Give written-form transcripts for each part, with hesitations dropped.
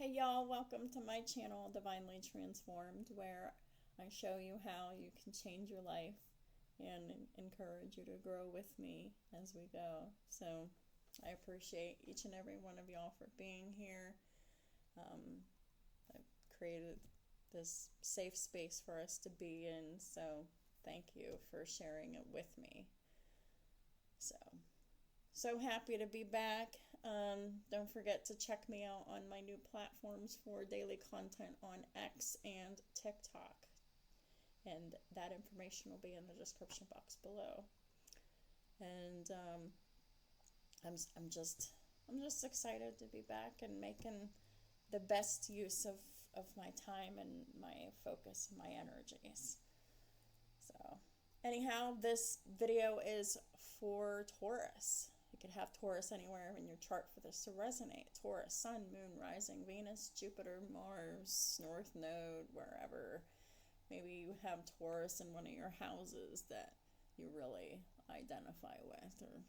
Hey y'all, welcome to my channel, Divinely Transformed, where I show you how you can change your life and encourage you to grow with me as we go. So I appreciate each and every one of y'all for being here. I've created this safe space for us to be in, so thank you for sharing it with me. So happy to be back. Don't forget to check me out on my new platforms for daily content on X and TikTok. And that information will be in the description box below. And I'm just excited to be back and making the best use of my time and my focus and my energies. So anyhow, this video is for Taurus. You could have Taurus anywhere in your chart for this to resonate. Taurus, Sun, Moon, Rising, Venus, Jupiter, Mars, North Node, wherever. Maybe you have Taurus in one of your houses that you really identify with, or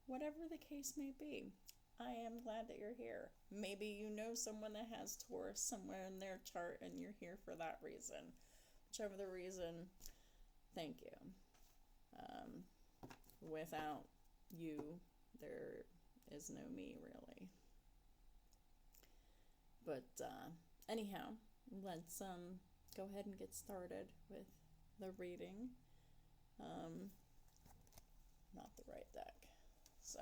whatever the case may be. I am glad that you're here. Maybe you know someone that has Taurus somewhere in their chart and you're here for that reason. Whichever the reason, thank you. Without you, there is no me, really. But anyhow, let's go ahead and get started with the reading. Not the right deck. So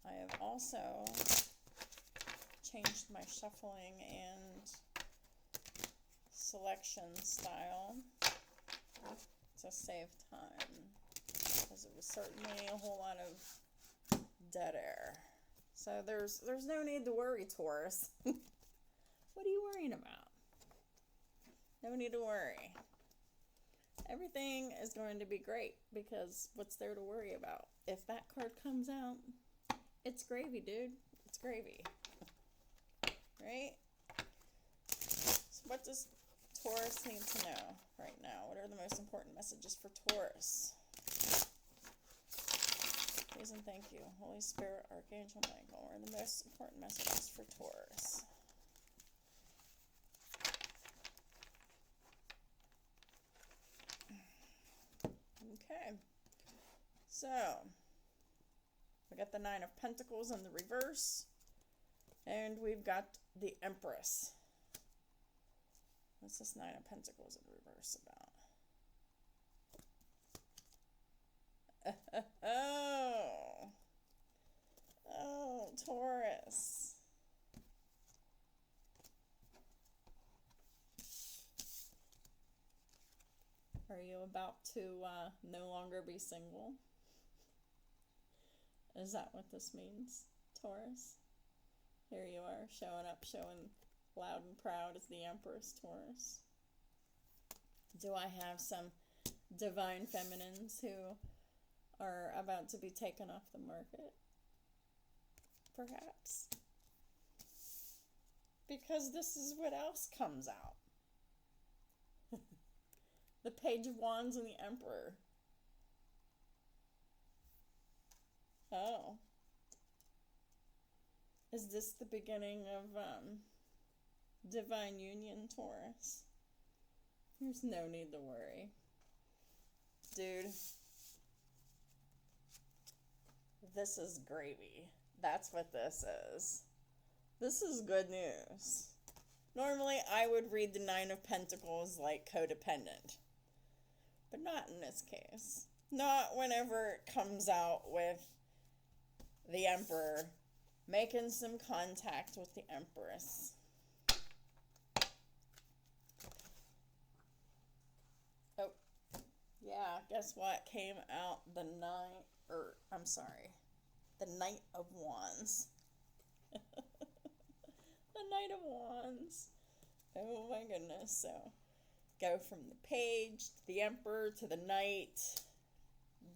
I have also changed my shuffling and selection style to save time, because it was certainly a whole lot of dead air. So there's no need to worry, Taurus. What are you worrying about? No need to worry. Everything is going to be great, because what's there to worry about? If that card comes out, it's gravy, dude. It's gravy. Right? So what does Taurus need to know right now? What are the most important messages for Taurus? Please and thank you, Holy Spirit, Archangel Michael. What are the most important messages for Taurus? Okay. So, we got the Nine of Pentacles in the reverse, and we've got the Empress. What's this Nine of Pentacles in reverse about? Oh, Taurus. Are you about to no longer be single? Is that what this means, Taurus? Here you are, showing up, showing loud and proud as the Empress, Taurus. Do I have some divine feminines who are about to be taken off the market? Perhaps. Because this is what else comes out. The Page of Wands and the Emperor. Oh. Is this the beginning of divine union, Taurus? There's no need to worry. Dude, this is gravy. That's what this is. This is good news. Normally, I would read the Nine of Pentacles like codependent. But not in this case. Not whenever it comes out with the Emperor making some contact with the Empress. Oh, yeah, guess what came out? The Knight of Wands. The Knight of Wands. Oh my goodness. So go from the Page to the Emperor to the Knight.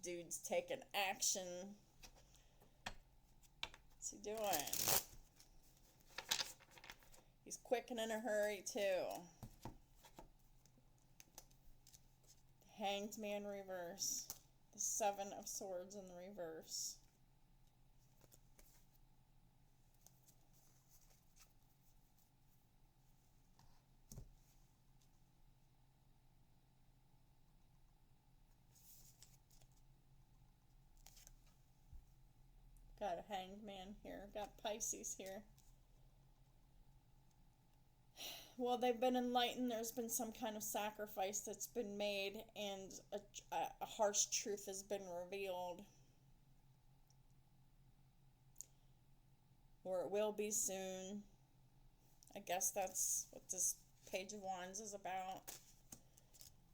Dude's taking action. What's he doing? He's quick and in a hurry too. The Hanged Man reverse. The Seven of Swords in the reverse. Got a hanged man here. Got Pisces here. Well, they've been enlightened. There's been some kind of sacrifice that's been made, and a harsh truth has been revealed. Or it will be soon. I guess that's what this Page of Wands is about.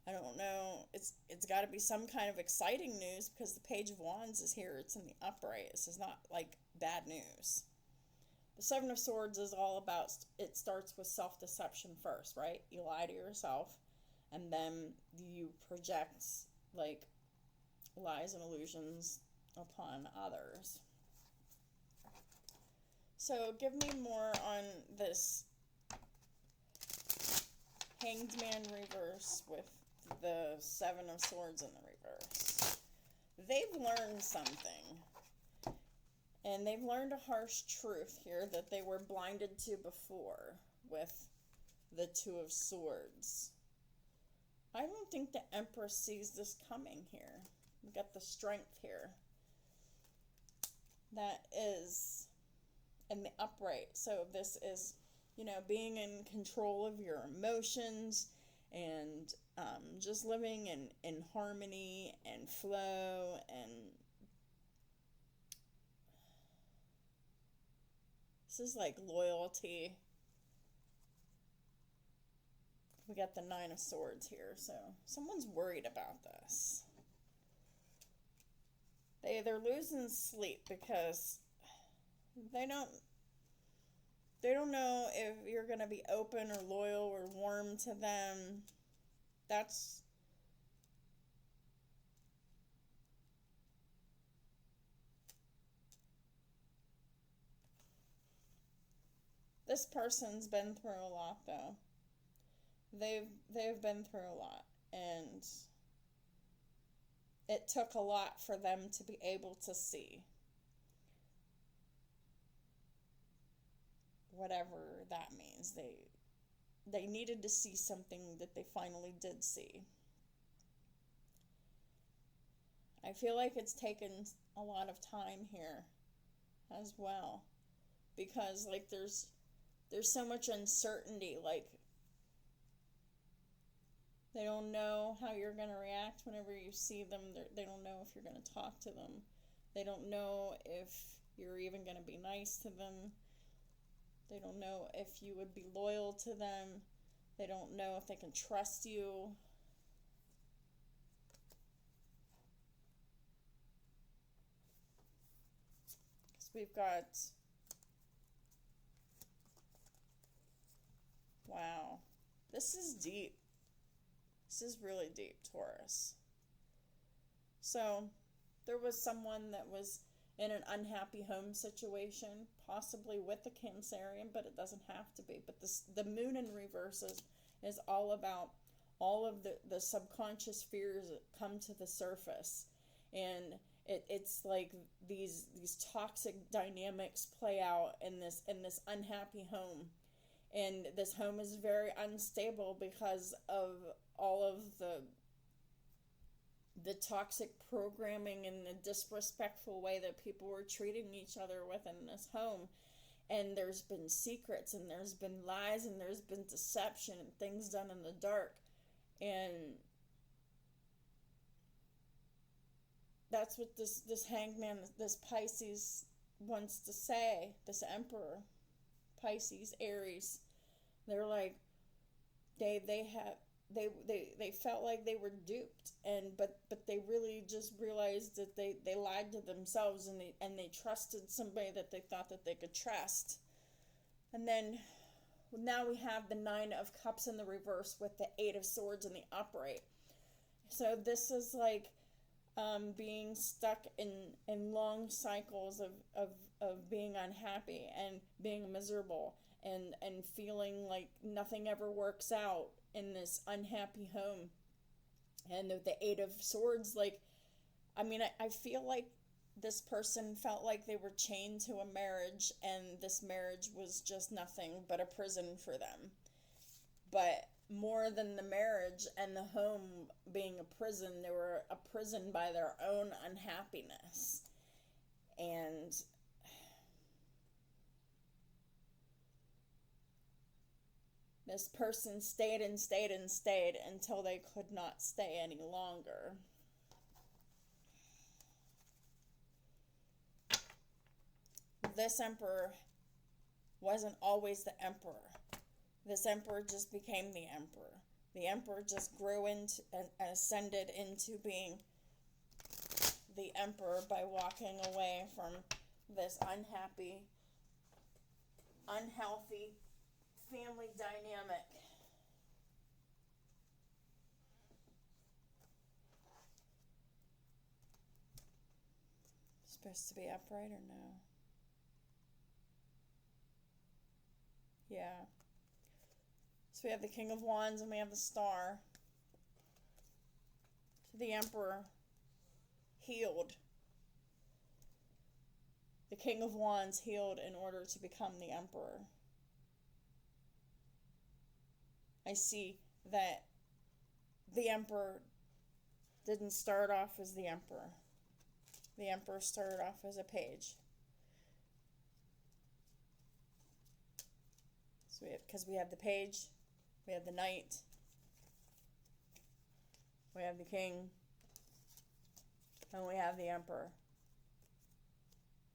I don't know. It's got to be some kind of exciting news, because the Page of Wands is here. It's in the upright. This is not like bad news. The Seven of Swords is all about, it starts with self-deception first, right? You lie to yourself, and then you project like lies and illusions upon others. So give me more on this Hanged Man reverse with the Seven of Swords in the reverse. They've learned something. And they've learned a harsh truth here that they were blinded to before with the Two of Swords. I don't think the Empress sees this coming here. We've got the Strength here. That is in the upright. So this is, being in control of your emotions and just living in harmony and flow, and this is like loyalty. We got the Nine of Swords here, so someone's worried about this. They're losing sleep because they don't know if you're going to be open or loyal or warm to them. This person's been through a lot, though. They've been through a lot, and it took a lot for them to be able to see whatever that means. They needed to see something that they finally did see. I feel like it's taken a lot of time here as well, because like there's so much uncertainty. Like, they don't know how you're going to react whenever you see them. They don't know if you're going to talk to them. They don't know if you're even going to be nice to them. They don't know if you would be loyal to them. They don't know if they can trust you. Because we've got, wow, this is deep. This is really deep, Taurus. So there was someone that was in an unhappy home situation, possibly with the Cancerian, but it doesn't have to be. But the Moon in reverse is all about all of the subconscious fears that come to the surface. And it's like these toxic dynamics play out in this unhappy home. And this home is very unstable because of all of the toxic programming and the disrespectful way that people were treating each other within this home. And there's been secrets, and there's been lies, and there's been deception, and things done in the dark. And that's what this Hanged Man, this Pisces wants to say. This Emperor, Pisces, Aries, they're like, they felt like they were duped, but they really just realized that they lied to themselves, and they trusted somebody that they thought that they could trust. And then now we have the Nine of Cups in the reverse with the Eight of Swords in the upright. So this is like being stuck in long cycles of being unhappy and being miserable and feeling like nothing ever works out in this unhappy home. And the Eight of Swords, like, I mean, I feel like this person felt like they were chained to a marriage, and this marriage was just nothing but a prison for them. But more than the marriage and the home being a prison, they were a prison by their own unhappiness. And This person stayed and stayed and stayed until they could not stay any longer. This emperor wasn't always the emperor. This emperor just became the emperor. The emperor just grew into and ascended into being the emperor by walking away from this unhappy, unhealthy family dynamic. Supposed to be upright or no? Yeah. So we have the King of Wands and we have the Star. So the Emperor healed. The King of Wands healed in order to become the Emperor. I see that the Emperor didn't start off as the Emperor. The Emperor started off as a page. So because we have the page, we have the knight, we have the king, and we have the emperor.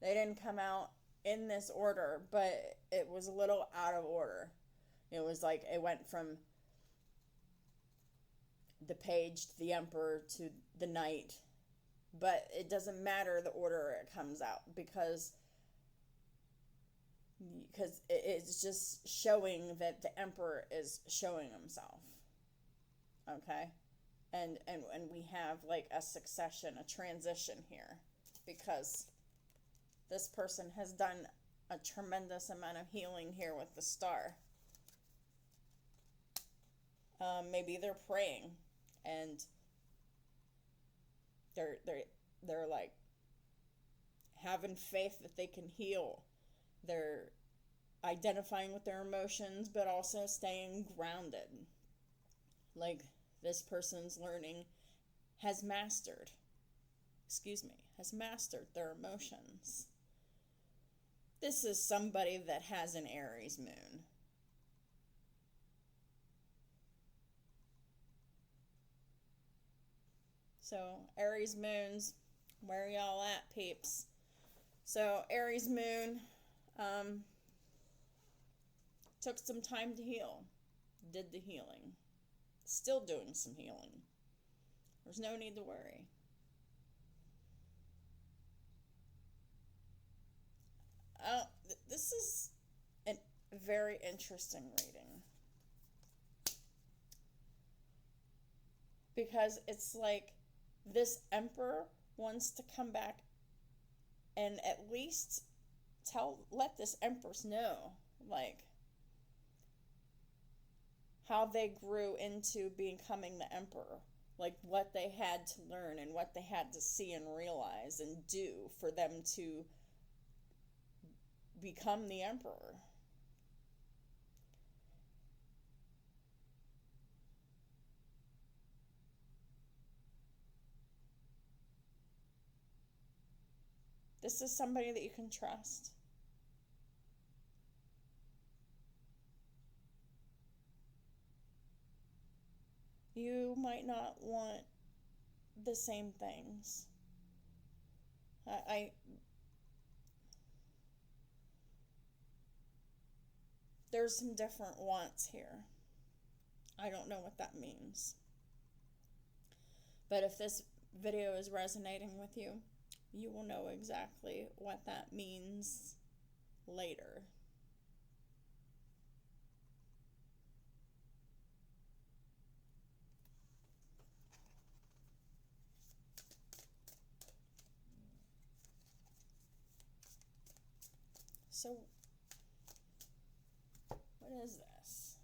They didn't come out in this order, but it was a little out of order. It was like it went from the page to the emperor to the knight, but it doesn't matter the order it comes out because it's just showing that the emperor is showing himself. Okay? And we have like a succession, a transition here because this person has done a tremendous amount of healing here with the Star. Maybe they're praying and they're like having faith that they can heal. They're identifying with their emotions, but also staying grounded. Like this person's learning, has mastered their emotions. This is somebody that has an Aries moon. So, Aries moons, where y'all at, peeps? So, Aries moon, took some time to heal, did the healing, still doing some healing. There's no need to worry. This is a very interesting reading because it's like this emperor wants to come back and at least let this empress know, like, how they grew into becoming the emperor, like what they had to learn and what they had to see and realize and do for them to become the emperor. This is somebody that you can trust. You might not want the same things. There's some different wants here. I don't know what that means. But if this video is resonating with you, you will know exactly what that means later. So, what is this?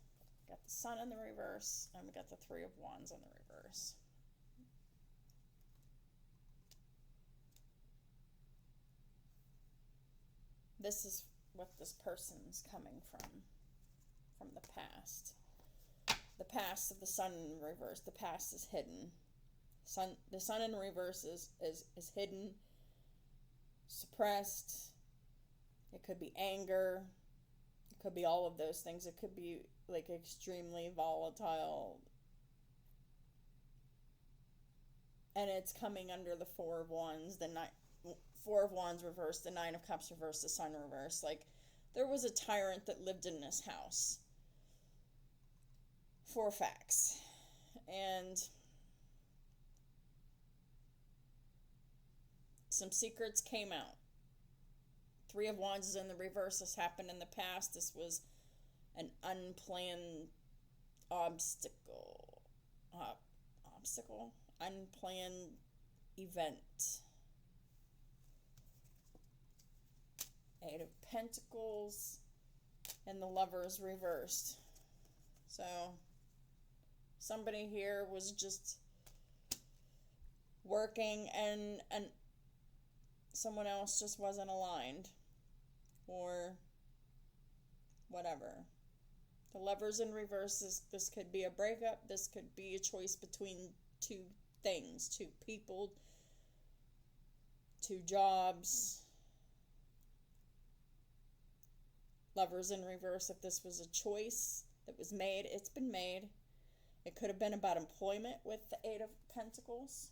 We got the Sun in the reverse, and we got the Three of Wands in the reverse. This is what this person's coming from the past. The past of the Sun in reverse. The past is hidden. The Sun in reverse is hidden, suppressed. It could be anger. It Could be all of those things. It could be like extremely volatile, and it's coming under the Four of Wands, Four of Wands reversed, the Nine of Cups reversed, the Sun reversed. Like, there was a tyrant that lived in this house. For facts. And some secrets came out. Three of Wands is in the reverse. This happened in the past. This was an unplanned unplanned event. Eight of Pentacles and the Lovers reversed. So somebody here was just working and someone else just wasn't aligned, or whatever. The Lovers in reverse, this could be a breakup. This could be a choice between two things, two people, two jobs. Lovers in reverse, if this was a choice that was made, it's been made. It could have been about employment with the Eight of Pentacles.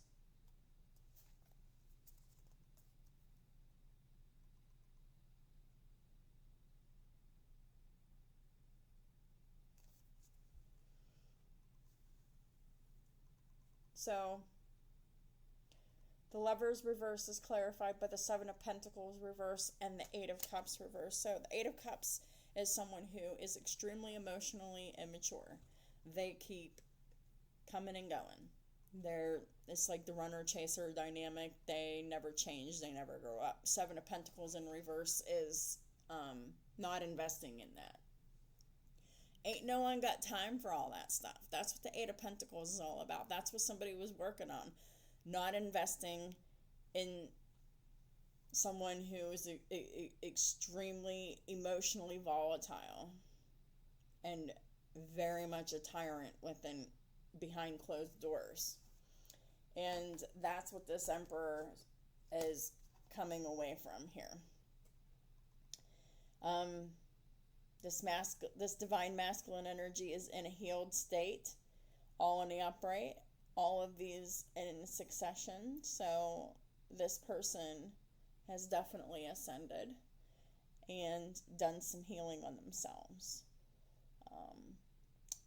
So the Lovers reverse is clarified by the Seven of Pentacles reverse and the Eight of Cups reverse. So the Eight of Cups is someone who is extremely emotionally immature. They keep coming and going. It's like the runner-chaser dynamic. They never change. They never grow up. Seven of Pentacles in reverse is not investing in that. Ain't no one got time for all that stuff. That's what the Eight of Pentacles is all about. That's what somebody was working on. Not investing in someone who is extremely emotionally volatile and very much a tyrant behind closed doors. And that's what this Emperor is coming away from here. This divine masculine energy is in a healed state, all in the upright, all of these in succession. So this person has definitely ascended and done some healing on themselves.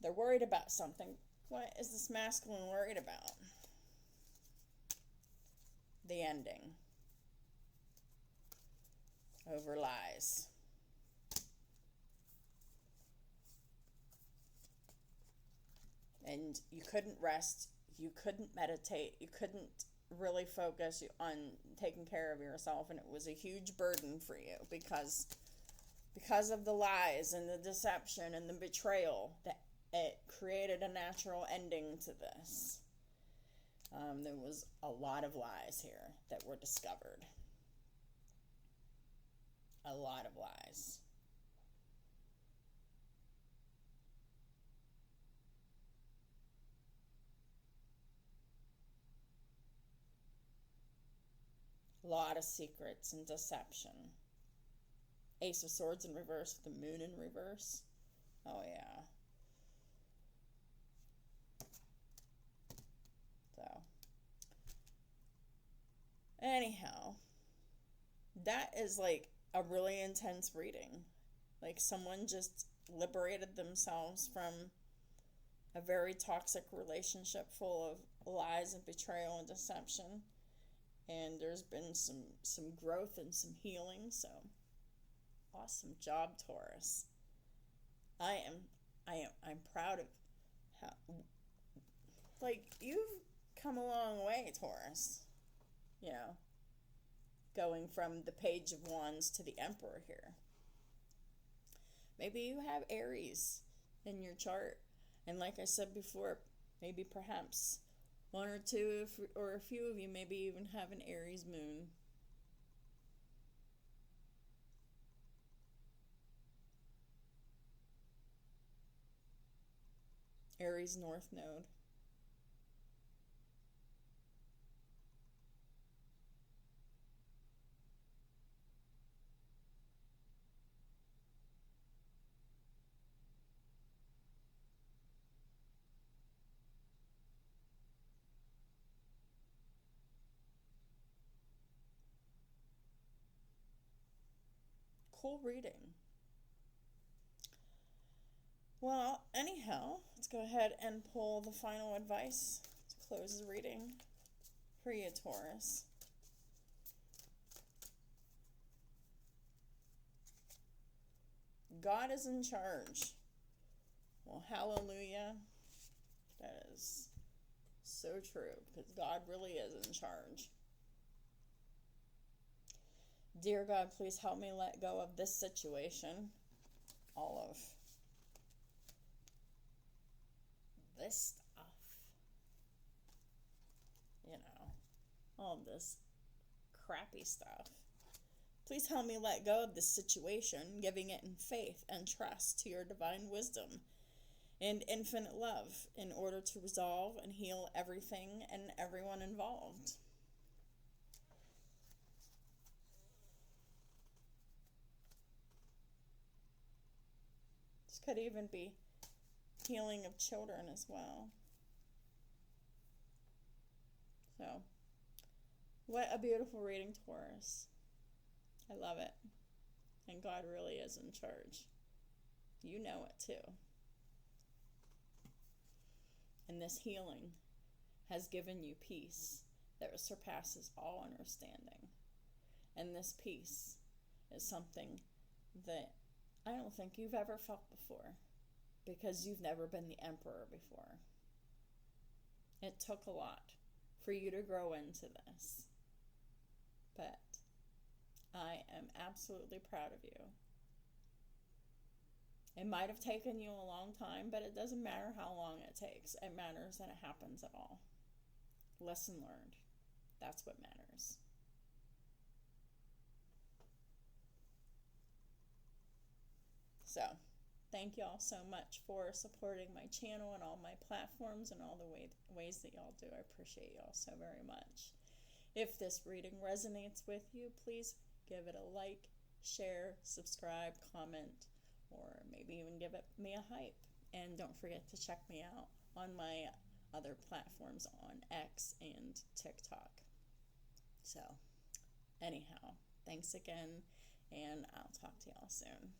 They're worried about something. What is this masculine worried about? The ending. Over lies. And you couldn't rest, you couldn't meditate, you couldn't really focus on taking care of yourself, and it was a huge burden for you because of the lies and the deception and the betrayal that it created a natural ending to this. There was a lot of lies here that were discovered. A lot of lies. A lot of secrets and deception. Ace of Swords in reverse with the Moon in reverse. Oh yeah. So, anyhow, that is like a really intense reading. Like someone just liberated themselves from a very toxic relationship full of lies and betrayal and deception. And there's been some growth and some healing. So awesome job, Taurus. I'm proud of how, like, you've come a long way, Taurus. You know, going from the Page of Wands to the Emperor here. Maybe you have Aries in your chart. And like I said before, maybe perhaps one or two or a few of you maybe even have an Aries moon. Aries North Node. cool reading. Well, anyhow, let's go ahead and pull the final advice to close the reading for you, Taurus. God is in charge. Well, hallelujah. That is so true, because God really is in charge. Dear God, please help me let go of this situation. All of this stuff. You know, all of this crappy stuff. Please help me let go of this situation, giving it in faith and trust to your divine wisdom and infinite love in order to resolve and heal everything and everyone involved. This could even be healing of children as well. So, what a beautiful reading, Taurus. I love it. And God really is in charge. You know it too. And this healing has given you peace that surpasses all understanding. And this peace is something that I don't think you've ever felt before, because you've never been the emperor before. It took a lot for you to grow into this. But I am absolutely proud of you. It might have taken you a long time, but it doesn't matter how long it takes. It matters that it happens at all. Lesson learned. That's what matters. So, thank y'all so much for supporting my channel and all my platforms and all the ways that y'all do. I appreciate y'all so very much. If this reading resonates with you, please give it a like, share, subscribe, comment, or maybe even give me a hype. And don't forget to check me out on my other platforms on X and TikTok. So, anyhow, thanks again, and I'll talk to y'all soon.